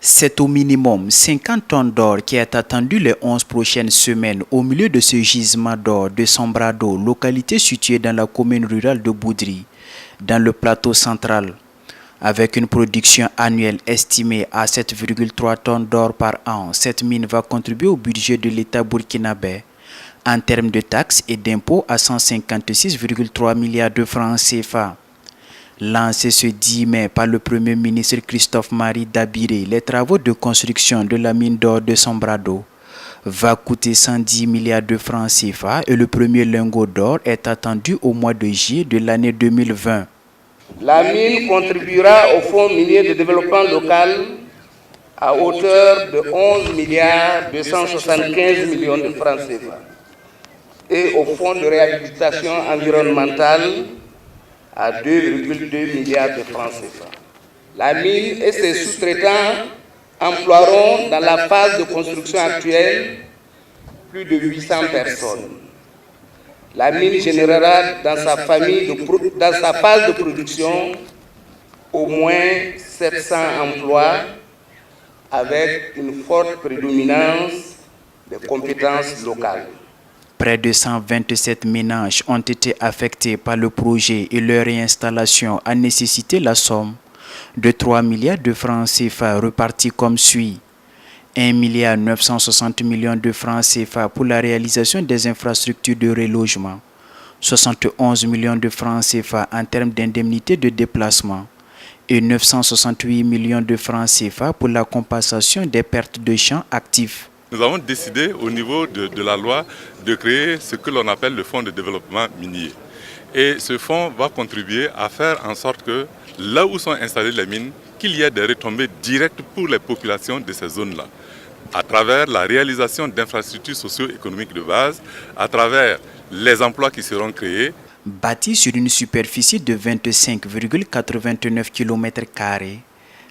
C'est au minimum 50 tonnes d'or qui est attendu les 11 prochaines semaines au milieu de ce gisement d'or de Sombrado, localité située dans la commune rurale de Boudri, dans le plateau central. Avec une production annuelle estimée à 7,3 tonnes d'or par an, cette mine va contribuer au budget de l'État burkinabé en termes de taxes et d'impôts à 156,3 milliards de francs CFA. Lancé ce 10 mai par le Premier ministre Christophe-Marie Dabiré, les travaux de construction de la mine d'or de Sombrado va coûter 110 milliards de francs CFA et le premier lingot d'or est attendu au mois de juillet de l'année 2020. La mine contribuera au Fonds minier de développement local à hauteur de 11 milliards 275 millions de francs CFA et au Fonds de réhabilitation environnementale à 2,2 milliards de francs CFA. La mine et ses sous-traitants emploieront dans la phase de construction actuelle plus de 800 personnes. La mine générera dans sa phase de production au moins 700 emplois avec une forte prédominance des compétences locales. Près de 127 ménages ont été affectés par le projet et leur réinstallation a nécessité la somme de 3 milliards de francs CFA repartis comme suit. 1 milliard 960 millions de francs CFA pour la réalisation des infrastructures de relogement, 71 millions de francs CFA en termes d'indemnité de déplacement et 968 millions de francs CFA pour la compensation des pertes de champs actifs. Nous avons décidé au niveau de la loi de créer ce que l'on appelle le fonds de développement minier. Et ce fonds va contribuer à faire en sorte que là où sont installées les mines, qu'il y ait des retombées directes pour les populations de ces zones-là, à travers la réalisation d'infrastructures socio-économiques de base, à travers les emplois qui seront créés. Bâtie sur une superficie de 25,89 km²,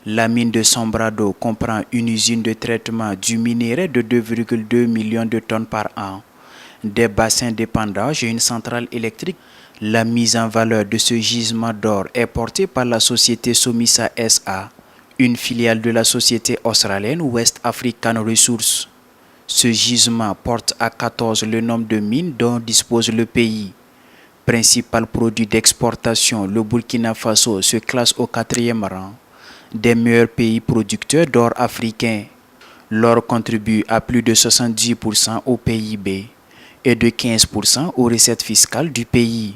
la mine de Sombrado comprend une usine de traitement du minerai de 2,2 millions de tonnes par an, des bassins d'épandage et une centrale électrique. La mise en valeur de ce gisement d'or est portée par la société Somisa SA, une filiale de la société australienne West African Resources. Ce gisement porte à 14 le nombre de mines dont dispose le pays. Principal produit d'exportation, le Burkina Faso se classe au 4e rang des meilleurs pays producteurs d'or africains. L'or contribue à plus de 70% au PIB et de 15% aux recettes fiscales du pays.